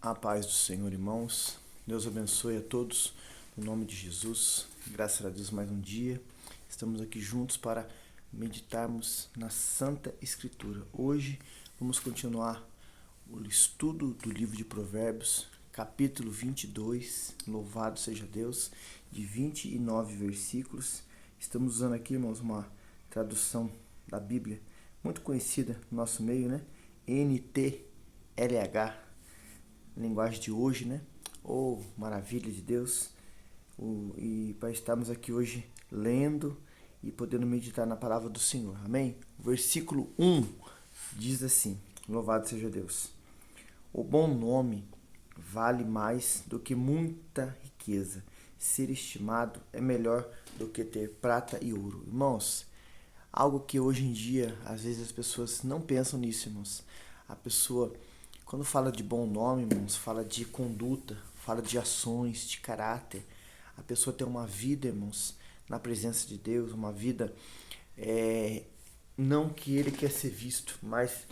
A paz do Senhor, irmãos. Deus abençoe a todos, no nome de Jesus. Graças a Deus, mais um dia. Estamos aqui juntos para meditarmos na Santa Escritura. Hoje vamos continuar o estudo do livro de Provérbios, capítulo 22. Louvado seja Deus, de 29 versículos. Estamos usando aqui, irmãos, uma tradução da Bíblia muito conhecida no nosso meio, né? NTLH, linguagem de hoje, né? Oh, maravilha de Deus. E para estarmos aqui hoje lendo e podendo meditar na palavra do Senhor. Amém? O versículo 1 diz assim: Louvado seja Deus. O bom nome vale mais do que muita riqueza. Ser estimado é melhor do que ter prata e ouro. Irmãos, algo que hoje em dia, às vezes as pessoas não pensam nisso, irmãos. A pessoa, quando fala de bom nome, irmãos, fala de conduta, fala de ações, de caráter. A pessoa tem uma vida, irmãos, na presença de Deus, uma vida não que ele quer ser visto, mas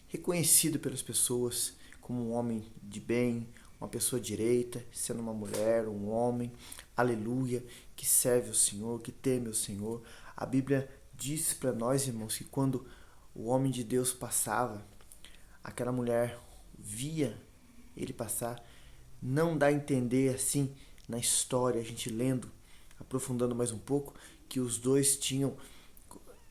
reconhecido pelas pessoas como um homem de bem, uma pessoa direita, sendo uma mulher, um homem, aleluia, que serve ao Senhor, que teme ao Senhor. A Bíblia diz para nós, irmãos, que quando o homem de Deus passava, aquela mulher via ele passar. Não dá a entender assim na história, a gente lendo, aprofundando mais um pouco, que os dois tinham,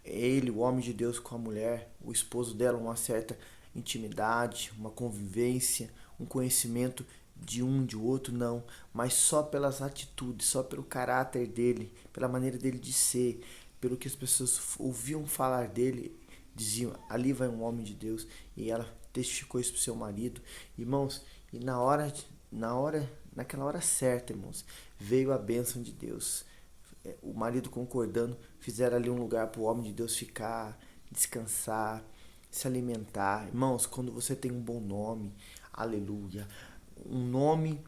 ele, o homem de Deus, com a mulher, o esposo dela, uma certa intimidade, uma convivência, um conhecimento de um de outro, não, mas só pelas atitudes, só pelo caráter dele, pela maneira dele de ser, pelo que as pessoas ouviam falar dele, diziam: ali vai um homem de Deus. E ela testificou isso pro seu marido, irmãos. E naquela hora certa, irmãos, veio a bênção de Deus. O marido concordando, fizeram ali um lugar para o homem de Deus ficar, descansar, se alimentar. Irmãos, quando você tem um bom nome, aleluia, um nome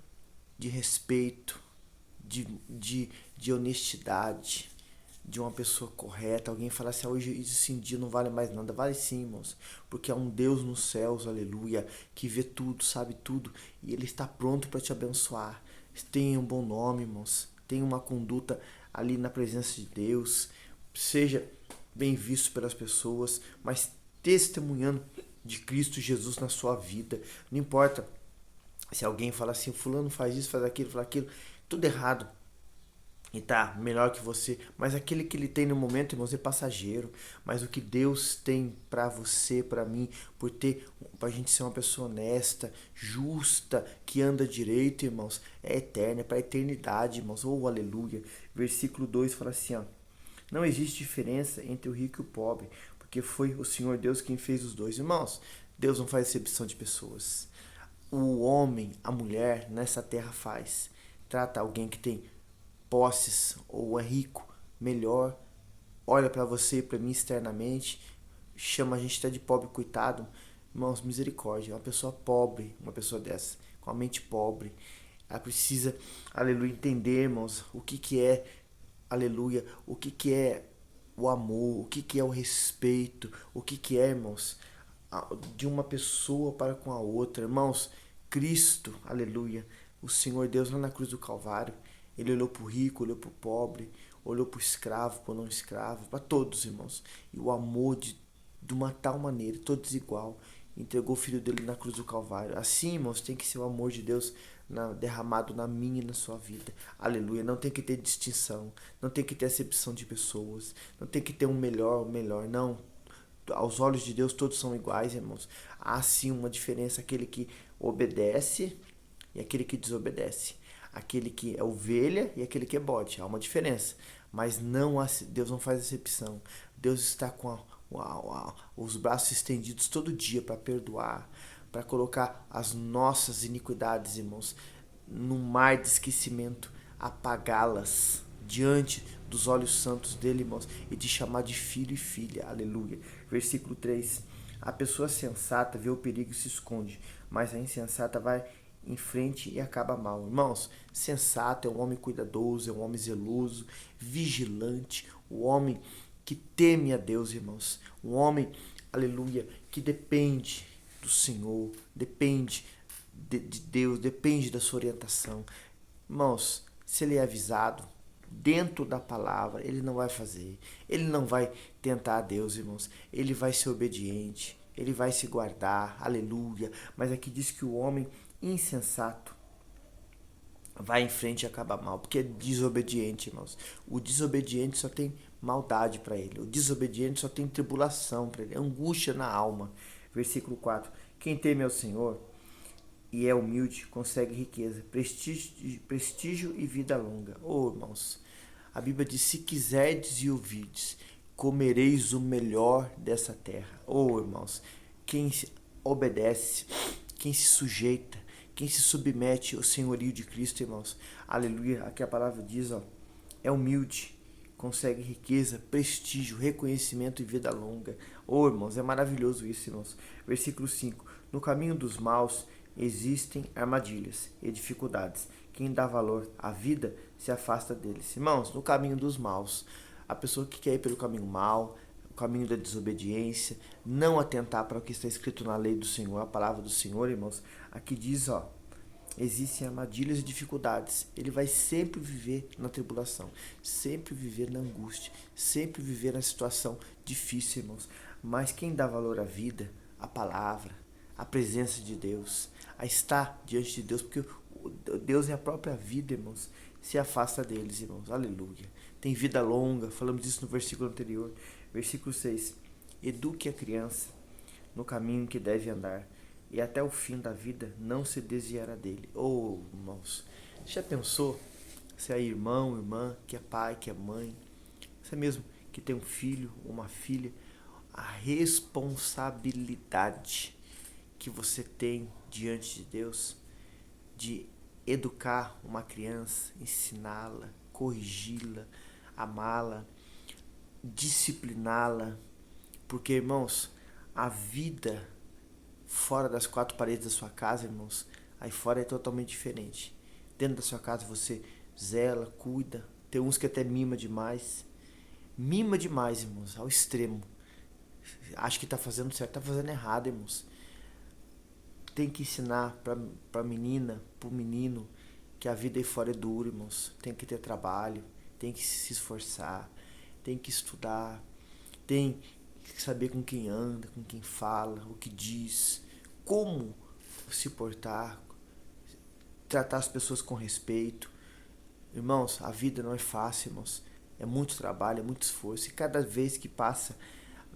de respeito, de honestidade, de uma pessoa correta. Alguém fala assim: hoje esse dia não vale mais nada. Vale sim, irmãos, porque há um Deus nos céus, aleluia, que vê tudo, sabe tudo, e Ele está pronto para te abençoar. Tenha um bom nome, irmãos, tenha uma conduta ali na presença de Deus, seja bem visto pelas pessoas, mas testemunhando de Cristo Jesus na sua vida. Não importa se alguém fala assim: fulano faz isso, faz aquilo, tudo errado, e tá melhor que você, mas aquele que ele tem no momento, irmãos, é passageiro. Mas o que Deus tem pra você, pra mim, pra gente ser uma pessoa honesta, justa, que anda direito, irmãos, é eterno, é pra eternidade, irmãos. Oh, aleluia. Versículo 2 fala assim, ó: não existe diferença entre o rico e o pobre, porque foi o Senhor Deus quem fez os dois. Irmãos, Deus não faz exceção de pessoas. O homem, a mulher nessa terra faz. Trata alguém que tem posses ou é rico melhor, olha para você e para mim externamente, chama a gente até de pobre coitado. Irmãos, misericórdia, uma pessoa pobre, uma pessoa dessa, com a mente pobre, ela precisa, aleluia, entender, irmãos, o que que é, aleluia, o que que é o amor, o que que é o respeito, o que que é, irmãos, de uma pessoa para com a outra. Irmãos, Cristo, aleluia, o Senhor Deus lá na cruz do Calvário, ele olhou para o rico, olhou para o pobre, olhou para o escravo, para o não escravo, para todos, irmãos. E o amor de uma tal maneira, todos igual, entregou o filho dele na cruz do Calvário. Assim, irmãos, tem que ser o amor de Deus derramado na minha e na sua vida. Aleluia. Não tem que ter distinção, não tem que ter acepção de pessoas, não tem que ter um melhor, não. Aos olhos de Deus todos são iguais, irmãos. Há sim uma diferença: aquele que obedece e aquele que desobedece, aquele que é ovelha e aquele que é bode. Há uma diferença, mas não há, Deus não faz exceção. Deus está com os braços estendidos todo dia para perdoar, para colocar as nossas iniquidades, irmãos, no mar de esquecimento, apagá-las diante dos olhos santos dele, irmãos, e te chamar de filho e filha. Aleluia. Versículo 3: a pessoa sensata vê o perigo e se esconde, mas a insensata vai em frente e acaba mal. Irmãos, sensato é um homem cuidadoso, é um homem zeloso, vigilante, o homem que teme a Deus, irmãos. Um homem, aleluia, que depende do Senhor, depende de Deus, depende da sua orientação. Irmãos, se ele é avisado dentro da palavra, ele não vai fazer. Ele não vai tentar a Deus, irmãos. Ele vai ser obediente. Ele vai se guardar. Aleluia. Mas aqui diz que o homem insensato vai em frente e acaba mal, porque é desobediente, irmãos. O desobediente só tem maldade para ele. O desobediente só tem tribulação para ele, angústia na alma. Versículo 4. Quem teme ao Senhor e é humilde, consegue riqueza, prestígio e vida longa. Oh, irmãos, a Bíblia diz, se quiserdes e ouvides, comereis o melhor dessa terra. Oh, irmãos, quem obedece, quem se sujeita, quem se submete ao senhorio de Cristo, irmãos. Aleluia. Aqui a palavra diz, ó, é humilde, consegue riqueza, prestígio, reconhecimento e vida longa. Oh, irmãos, é maravilhoso isso, irmãos. Versículo 5. No caminho dos maus existem armadilhas e dificuldades. Quem dá valor à vida se afasta deles. Irmãos, no caminho dos maus, a pessoa que quer ir pelo caminho mau, o caminho da desobediência, não atentar para o que está escrito na lei do Senhor, a palavra do Senhor, irmãos, aqui diz, ó, existem armadilhas e dificuldades. Ele vai sempre viver na tribulação, sempre viver na angústia, sempre viver na situação difícil, irmãos. Mas quem dá valor à vida, à palavra, à presença de Deus, a estar diante de Deus, porque Deus é a própria vida, irmãos, se afasta deles, irmãos. Aleluia. Tem vida longa, falamos isso no versículo anterior. Versículo 6. Eduque a criança no caminho que deve andar, e até o fim da vida não se desviará dele. Oh, irmãos, já pensou se é irmão, irmã, que é pai, que é mãe, você mesmo que tem um filho, uma filha, a responsabilidade que você tem diante de Deus de educar uma criança, ensiná-la, corrigi-la, amá-la, discipliná-la, porque, irmãos, a vida fora das quatro paredes da sua casa, irmãos, aí fora é totalmente diferente. Dentro da sua casa você zela, cuida, tem uns que até mima demais, irmãos, ao extremo. Acho que tá fazendo certo, tá fazendo errado, irmãos. Tem que ensinar pra menina, pro menino, que a vida aí fora é dura, irmãos. Tem que ter trabalho, tem que se esforçar, tem que estudar, tem que saber com quem anda, com quem fala, o que diz, como se portar, tratar as pessoas com respeito. Irmãos, a vida não é fácil, irmãos. É muito trabalho, é muito esforço. E cada vez que passa,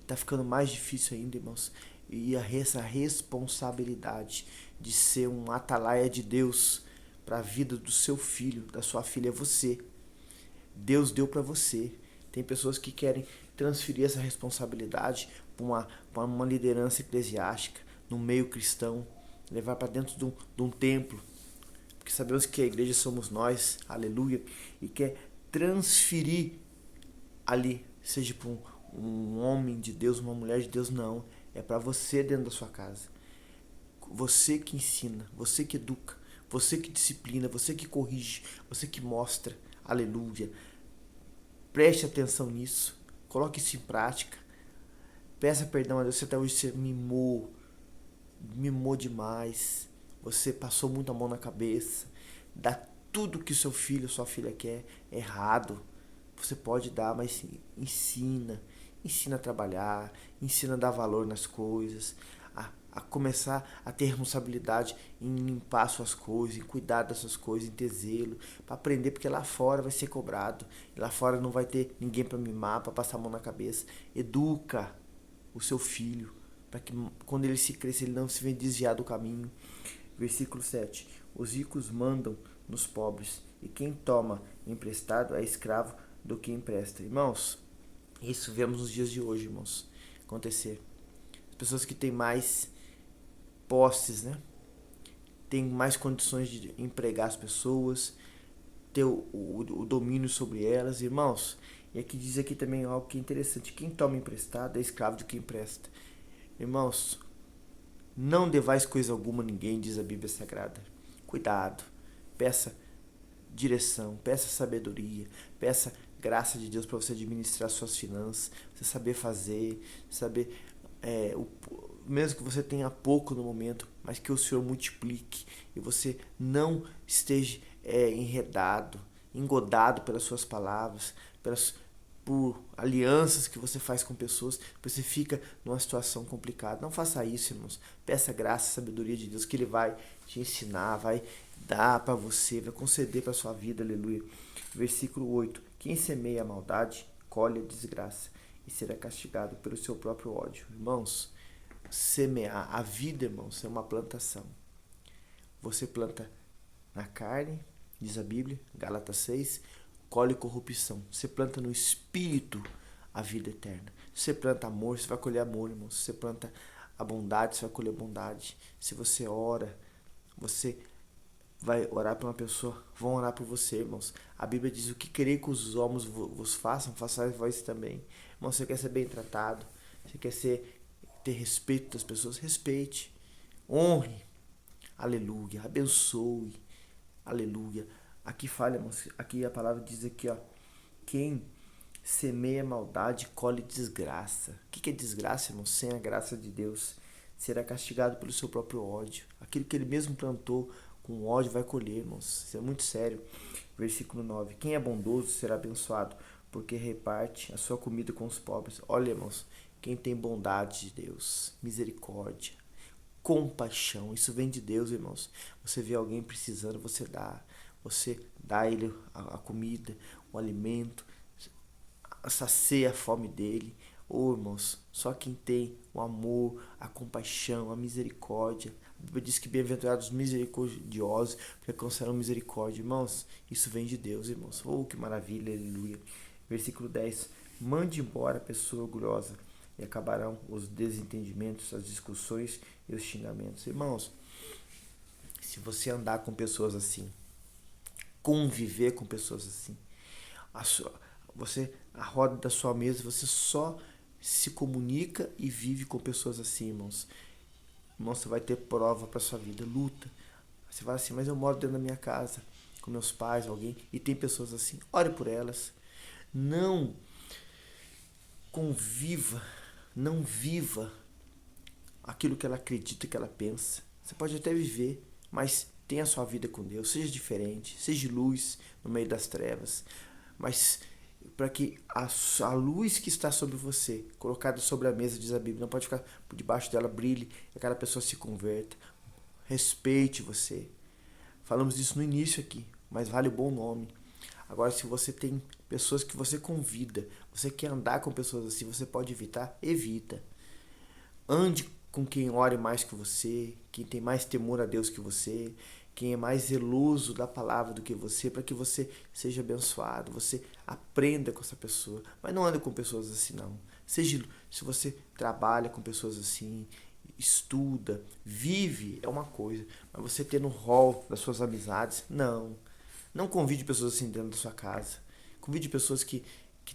tá ficando mais difícil ainda, irmãos. E essa responsabilidade de ser um atalaia de Deus para a vida do seu filho, da sua filha, é você. Deus deu para você. Tem pessoas que querem transferir essa responsabilidade para uma liderança eclesiástica, no meio cristão, levar para dentro de um templo, porque sabemos que a igreja somos nós, aleluia, e quer transferir ali, seja para um homem de Deus, uma mulher de Deus, não. É para você dentro da sua casa. Você que ensina, você que educa, você que disciplina, você que corrige, você que mostra, aleluia. Preste atenção nisso, coloque isso em prática. Peça perdão a Deus, se até hoje você mimou demais, você passou muito a mão na cabeça, dá tudo que o seu filho, sua filha quer, errado. Você pode dar, mas ensina a trabalhar, ensina a dar valor nas coisas, a começar a ter responsabilidade em limpar suas coisas, em cuidar das suas coisas, em ter zelo, para aprender, porque lá fora vai ser cobrado, lá fora não vai ter ninguém para mimar, para passar a mão na cabeça. Educa o seu filho, para que quando ele se crescer, ele não se venha desviar do caminho. Versículo 7. Os ricos mandam nos pobres, e quem toma emprestado é escravo do que empresta. Irmãos, isso vemos nos dias de hoje, irmãos, acontecer. As pessoas que têm mais posses, né? Tem mais condições de empregar as pessoas, ter o domínio sobre elas, irmãos. E aqui diz aqui também algo que é interessante. Quem toma emprestado é escravo de quem empresta. Irmãos, não devais coisa alguma a ninguém, diz a Bíblia Sagrada. Cuidado, peça direção, peça sabedoria, peça graça de Deus para você administrar suas finanças, você saber fazer, saber mesmo que você tenha pouco no momento, mas que o Senhor multiplique e você não esteja enredado, engodado pelas suas palavras, por alianças que você faz com pessoas, você fica numa situação complicada. Não faça isso, irmãos. Peça graça e sabedoria de Deus, que Ele vai te ensinar, vai dar para você, vai conceder para sua vida, aleluia. Versículo 8: quem semeia a maldade, colhe a desgraça e será castigado pelo seu próprio ódio. Irmãos, semear a vida, irmãos, é uma plantação. Você planta na carne, diz a Bíblia, Gálatas 6, colhe corrupção. Você planta no espírito a vida eterna. Se você planta amor, você vai colher amor, irmão. Se você planta a bondade, você vai colher bondade. Se você ora, você vai orar por uma pessoa, vão orar por você, irmãos. A Bíblia diz: o que querer que os homens vos façam, façais vós também. Irmão, você quer ser bem tratado, você quer ter respeito das pessoas, respeite, honre, aleluia, abençoe, aleluia. Aqui fala, irmãos, aqui a palavra diz aqui, ó, quem semeia maldade colhe desgraça. O que é desgraça, irmão? Sem a graça de Deus, será castigado pelo seu próprio ódio. Aquilo que ele mesmo plantou com ódio vai colher, irmãos. Isso é muito sério. Versículo 9: quem é bondoso será abençoado, porque reparte a sua comida com os pobres. Olha, irmãos, quem tem bondade de Deus, misericórdia, compaixão, isso vem de Deus, irmãos. Você vê alguém precisando, você dá a ele a comida, o alimento, sacia a fome dele. Oh, irmãos, só quem tem o amor, a compaixão, a misericórdia. A Bíblia diz que bem-aventurados os misericordiosos, porque alcançarão misericórdia. Irmãos, isso vem de Deus, irmãos. Oh, que maravilha, aleluia. Versículo 10: mande embora a pessoa orgulhosa e acabarão os desentendimentos, as discussões e os xingamentos. Irmãos, se você andar com pessoas assim, conviver com pessoas assim, a roda da sua mesa, você só se comunica e vive com pessoas assim, irmãos. Irmão, você vai ter prova para sua vida, luta. Você fala assim: mas eu moro dentro da minha casa, com meus pais, alguém, e tem pessoas assim. Ore por elas. Não conviva, não viva aquilo que ela acredita, que ela pensa. Você pode até viver, mas tenha a sua vida com Deus. Seja diferente, seja luz no meio das trevas. Mas para que a luz que está sobre você, colocada sobre a mesa, diz a Bíblia, não pode ficar por debaixo dela, brilhe, e aquela pessoa se converta. Respeite você. Falamos disso no início aqui, mas vale o bom nome. Agora, se você tem pessoas que você convida, você quer andar com pessoas assim, você pode evitar? Evita. Ande com quem ore mais que você, quem tem mais temor a Deus que você, quem é mais zeloso da palavra do que você, para que você seja abençoado, você aprenda com essa pessoa. Mas não ande com pessoas assim, não. Se você trabalha com pessoas assim, estuda, vive, é uma coisa. Mas você ter no hall das suas amizades, não. Não convide pessoas assim dentro da sua casa. Convide pessoas que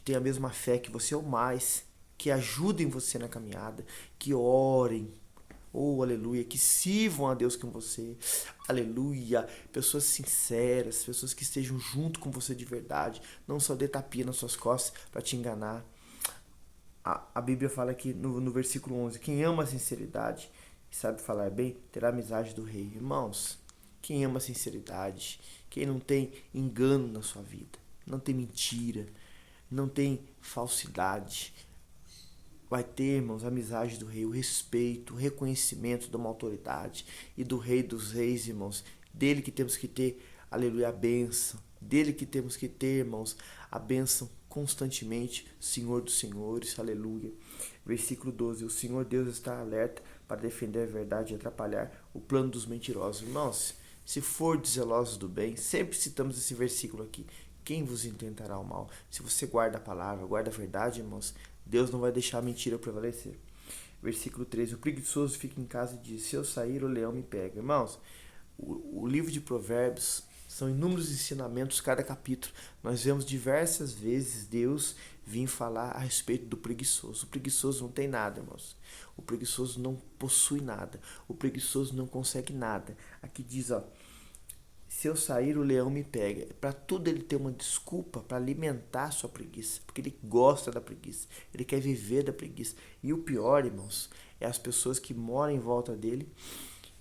têm a mesma fé que você ou mais, que ajudem você na caminhada, que orem, oh, aleluia, que sirvam a Deus com você, aleluia, pessoas sinceras, pessoas que estejam junto com você de verdade, não só dê tapinha nas suas costas para te enganar. A Bíblia fala aqui no versículo 11, quem ama a sinceridade e sabe falar bem, terá amizade do rei. Irmãos, quem ama a sinceridade, quem não tem engano na sua vida, não tem mentira, não tem falsidade, vai ter, irmãos, a amizade do rei, o respeito, o reconhecimento de uma autoridade e do rei dos reis, irmãos. Dele que temos que ter, aleluia, a bênção. Dele que temos que ter, irmãos, a bênção constantemente, Senhor dos senhores, aleluia. Versículo 12, o Senhor Deus está alerta para defender a verdade e atrapalhar o plano dos mentirosos. Irmãos, se for zelosos do bem, sempre citamos esse versículo aqui. Quem vos intentará o mal? Se você guarda a palavra, guarda a verdade, irmãos, Deus não vai deixar a mentira prevalecer. Versículo 13. O preguiçoso fica em casa e diz: se eu sair, o leão me pega. Irmãos, o livro de Provérbios são inúmeros ensinamentos cada capítulo. Nós vemos diversas vezes Deus vir falar a respeito do preguiçoso. O preguiçoso não tem nada, irmãos. O preguiçoso não possui nada. O preguiçoso não consegue nada. Aqui diz, ó: se eu sair, o leão me pega. Para tudo ele tem uma desculpa para alimentar a sua preguiça. Porque ele gosta da preguiça. Ele quer viver da preguiça. E o pior, irmãos, é as pessoas que moram em volta dele,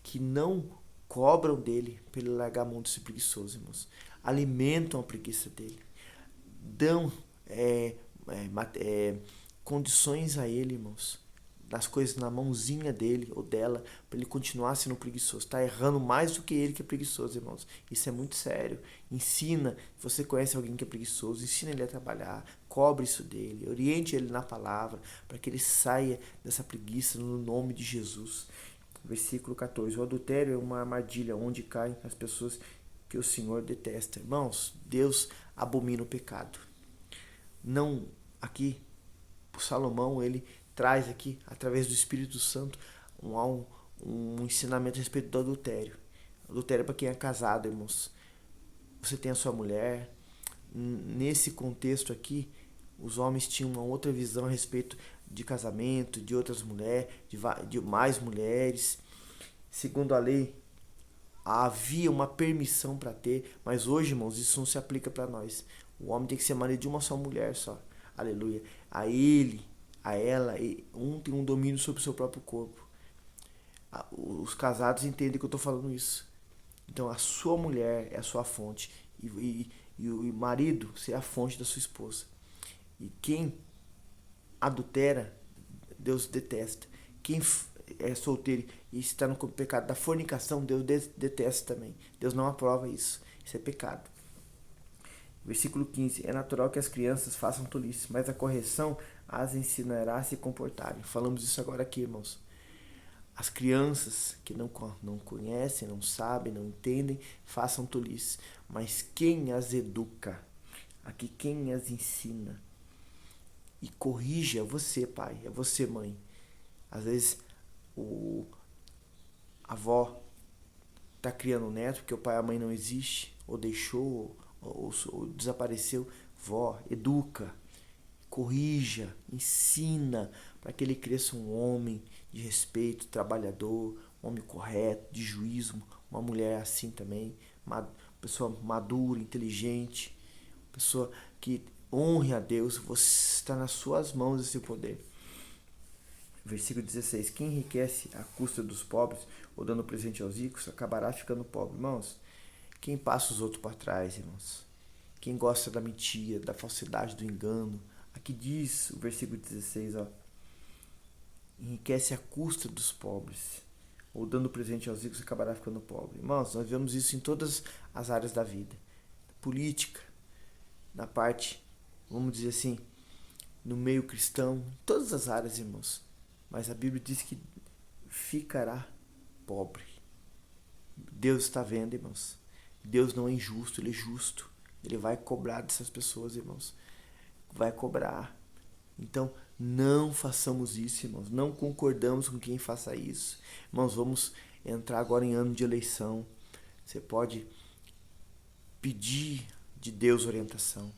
que não cobram dele para ele largar a mão desse preguiçoso, irmãos. Alimentam a preguiça dele. Dão condições a ele, irmãos, das coisas na mãozinha dele ou dela, para ele continuar sendo preguiçoso. Está errando mais do que ele que é preguiçoso, irmãos. Isso é muito sério. Ensina, se você conhece alguém que é preguiçoso, ensina ele a trabalhar, cobre isso dele, oriente ele na palavra, para que ele saia dessa preguiça no nome de Jesus. Versículo 14. O adultério é uma armadilha onde caem as pessoas que o Senhor detesta. Irmãos, Deus abomina o pecado. Não, aqui, o Salomão, ele traz aqui, através do Espírito Santo, um ensinamento a respeito do adultério. Adultério é para quem é casado, irmãos. Você tem a sua mulher. Nesse contexto aqui, os homens tinham uma outra visão a respeito de casamento, de outras mulheres, de mais mulheres. Segundo a lei, havia uma permissão para ter, mas hoje, irmãos, isso não se aplica para nós. O homem tem que ser marido de uma só mulher só. Aleluia. A ele, a ela, tem um domínio sobre o seu próprio corpo. Os casados entendem que eu estou falando isso. Então a sua mulher é a sua fonte e o marido é a fonte da sua esposa. E quem adultera, Deus detesta. Quem é solteiro e está no pecado da fornicação, Deus detesta também. Deus não aprova isso. Isso é pecado. Versículo 15. É natural que as crianças façam tolice, mas a correção as ensinará a se comportarem. Falamos isso agora aqui, irmãos. As crianças que não conhecem, não sabem, não entendem, façam tolice. Mas quem as educa, aqui quem as ensina e corrige é você, pai, é você, mãe. Às vezes a avó está criando um neto porque o pai e a mãe não existe, ou deixou, ou desapareceu. Vó, educa, corrija, ensina para que ele cresça um homem de respeito, trabalhador, um homem correto, de juízo, uma mulher assim também, uma pessoa madura, inteligente, pessoa que honre a Deus. Você está nas suas mãos esse poder. Versículo 16. Quem enriquece à custa dos pobres ou dando presente aos ricos acabará ficando pobre. Irmãos, quem passa os outros para trás, irmãos? Quem gosta da mentira, da falsidade, do engano. Aqui diz o versículo 16, ó. Enriquece à custa dos pobres ou dando presente aos ricos acabará ficando pobre. Irmãos, nós vemos isso em todas as áreas da vida. Política, na parte, vamos dizer assim, no meio cristão, todas as áreas, irmãos. Mas a Bíblia diz que ficará pobre. Deus está vendo, irmãos. Deus não é injusto, Ele é justo. Ele vai cobrar dessas pessoas, irmãos. Vai cobrar. Então, não façamos isso, irmãos. Não concordamos com quem faça isso. Irmãos, vamos entrar agora em ano de eleição. Você pode pedir de Deus orientação.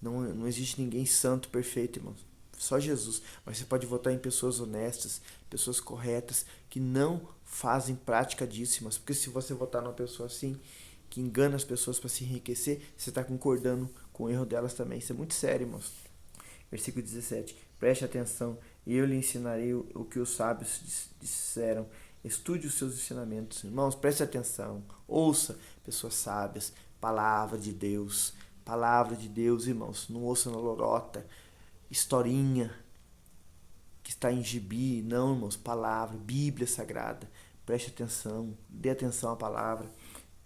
Não existe ninguém santo, perfeito, irmãos. Só Jesus. Mas você pode votar em pessoas honestas, pessoas corretas, que não fazem prática disso, irmãos. Porque se você votar numa pessoa assim, que engana as pessoas para se enriquecer, você está concordando com o erro delas também. Isso é muito sério, irmãos. Versículo 17. Preste atenção, e eu lhe ensinarei o que os sábios disseram. Estude os seus ensinamentos. Irmãos, preste atenção. Ouça pessoas sábias. Palavra de Deus. Palavra de Deus, irmãos. Não ouça na lorota. Historinha que está em gibi. Não, irmãos. Palavra. Bíblia Sagrada. Preste atenção. Dê atenção à palavra.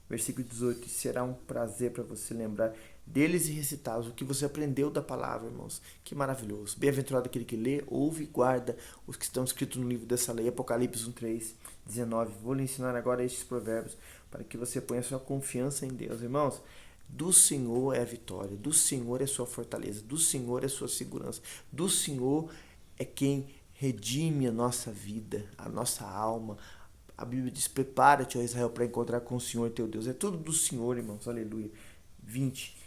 Versículo 18. Será um prazer para você lembrar deles e recitá-los, o que você aprendeu da palavra, irmãos. Que maravilhoso. Bem-aventurado aquele que lê, ouve e guarda os que estão escritos no livro dessa lei. Apocalipse 1:3, 19. Vou lhe ensinar agora estes provérbios para que você ponha sua confiança em Deus. Irmãos, do Senhor é a vitória, do Senhor é sua fortaleza, do Senhor é sua segurança, do Senhor é quem redime a nossa vida, a nossa alma. A Bíblia diz, prepara-te, ó Israel, para encontrar com o Senhor teu Deus. É tudo do Senhor, irmãos, aleluia. 20.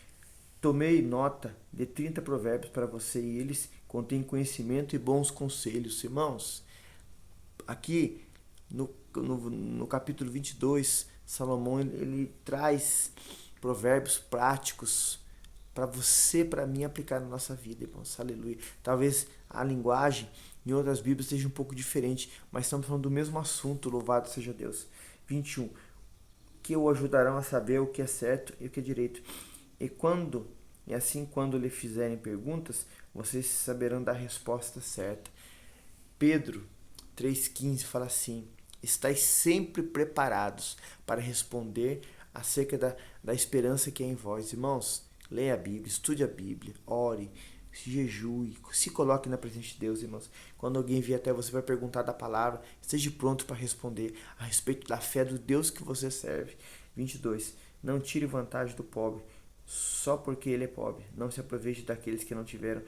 Tomei nota de 30 provérbios para você e eles contêm conhecimento e bons conselhos. Irmãos, aqui no capítulo 22, Salomão ele traz provérbios práticos para você, para mim, aplicar na nossa vida, irmãos. Aleluia. Talvez a linguagem Em outras Bíblias seja um pouco diferente, mas estamos falando do mesmo assunto, louvado seja Deus. 21. Que o ajudarão a saber o que é certo e o que é direito. E assim quando lhe fizerem perguntas, vocês saberão dar a resposta certa. Pedro 3,15 fala assim: estais sempre preparados para responder acerca da esperança que é em vós. Irmãos, leia a Bíblia, estude a Bíblia, ore, jejue, se coloque na presença de Deus, irmãos. Quando alguém vier até você vai perguntar da palavra, esteja pronto para responder a respeito da fé do Deus que você serve. 22. Não tire vantagem do pobre, só porque ele é pobre. Não se aproveite daqueles que não tiveram,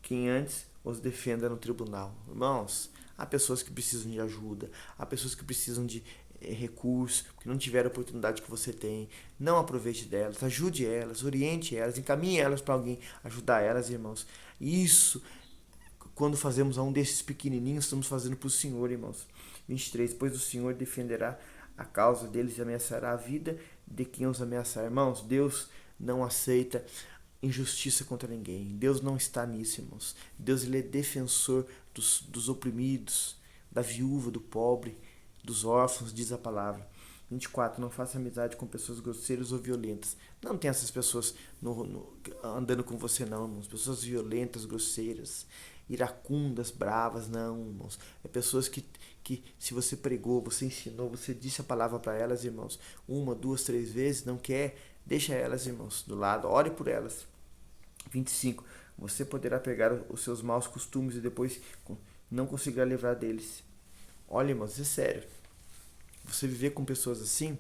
quem antes os defenda no tribunal. Irmãos, há pessoas que precisam de ajuda, há pessoas que precisam de recursos, que não tiveram a oportunidade que você tem. Não aproveite delas, ajude elas, oriente elas, encaminhe elas para alguém, ajudar elas, irmãos. Isso, quando fazemos a um desses pequenininhos, estamos fazendo para o Senhor, irmãos. 23. Pois o Senhor defenderá a causa deles e ameaçará a vida de quem os ameaçar. Irmãos, Deus não aceita injustiça contra ninguém. Deus não está nisso, irmãos. Deus, ele é defensor dos oprimidos, da viúva, do pobre, dos órfãos, diz a palavra. 24. Não faça amizade com pessoas grosseiras ou violentas. Não tem essas pessoas andando com você, não, irmãos. Pessoas violentas, grosseiras, iracundas, bravas, não, irmãos. É pessoas que se você pregou, você ensinou, você disse a palavra para elas, irmãos, 1, 2, 3 vezes, não quer, deixa elas, irmãos, do lado, ore por elas. 25. Você poderá pegar os seus maus costumes e depois não conseguirá livrar deles. Olha, irmãos, isso é sério. Você viver com pessoas assim,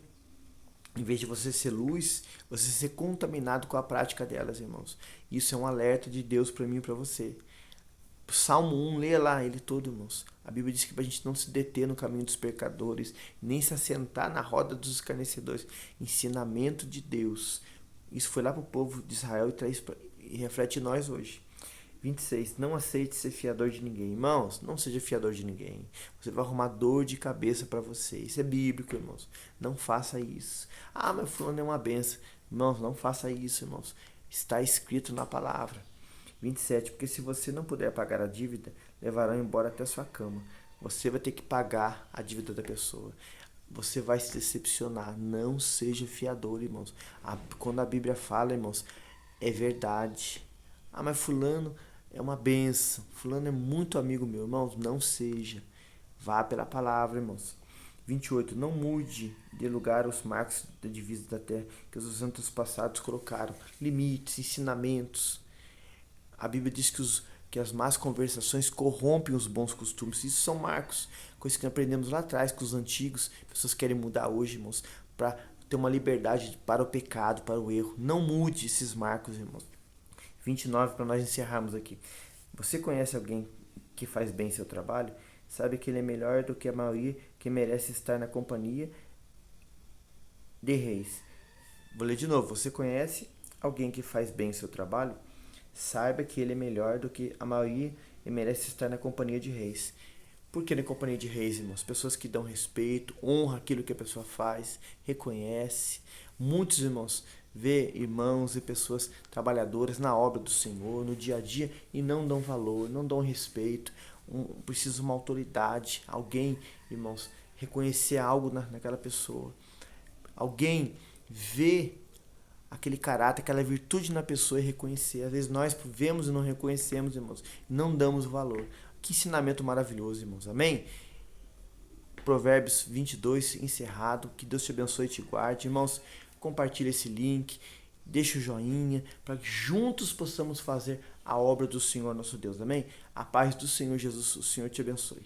em vez de você ser luz, você ser contaminado com a prática delas, irmãos. Isso é um alerta de Deus para mim e para você. Salmo 1, leia lá ele todo, irmãos. A Bíblia diz que para a gente não se deter no caminho dos pecadores, nem se assentar na roda dos escarnecedores. Ensinamento de Deus. Isso foi lá para o povo de Israel e reflete em nós hoje. 26. Não aceite ser fiador de ninguém. Irmãos, não seja fiador de ninguém. Você vai arrumar dor de cabeça para você. Isso é bíblico, irmãos. Não faça isso. Ah, mas fulano é uma benção. Irmãos, não faça isso, irmãos. Está escrito na palavra. 27. Porque se você não puder pagar a dívida, levarão embora até sua cama. Você vai ter que pagar a dívida da pessoa. Você vai se decepcionar. Não seja fiador, irmãos. Quando a Bíblia fala, irmãos, é verdade. Ah, mas fulano é uma benção. Fulano é muito amigo meu. Irmãos, não seja. Vá pela palavra, irmãos. 28. Não mude de lugar os marcos da divisa da terra que os santos passados colocaram. Limites, ensinamentos. A Bíblia diz que as más conversações corrompem os bons costumes. Isso são marcos, coisas que aprendemos lá atrás com os antigos. Pessoas querem mudar hoje, irmãos, para ter uma liberdade para o pecado, para o erro. Não mude esses marcos, irmãos. 29, para nós encerrarmos aqui. Você conhece alguém que faz bem seu trabalho? Sabe que ele é melhor do que a maioria que merece estar na companhia de reis. Vou ler de novo. Você conhece alguém que faz bem seu trabalho? Saiba que ele é melhor do que a maioria e merece estar na companhia de reis. Por que na companhia de reis, irmãos? Pessoas que dão respeito, honram aquilo que a pessoa faz, reconhece. Muitos, irmãos, vê irmãos e pessoas trabalhadoras na obra do Senhor, no dia a dia, e não dão valor, não dão respeito. Precisa de uma autoridade, alguém, irmãos, reconhecer algo naquela pessoa. Alguém vê aquele caráter, aquela virtude na pessoa e reconhecer. Às vezes nós vemos e não reconhecemos, irmãos, não damos valor. Que ensinamento maravilhoso, irmãos. Amém? Provérbios 22, encerrado. Que Deus te abençoe e te guarde. Irmãos, compartilhe esse link, deixe o joinha, para que juntos possamos fazer a obra do Senhor nosso Deus. Amém? A paz do Senhor Jesus, o Senhor te abençoe.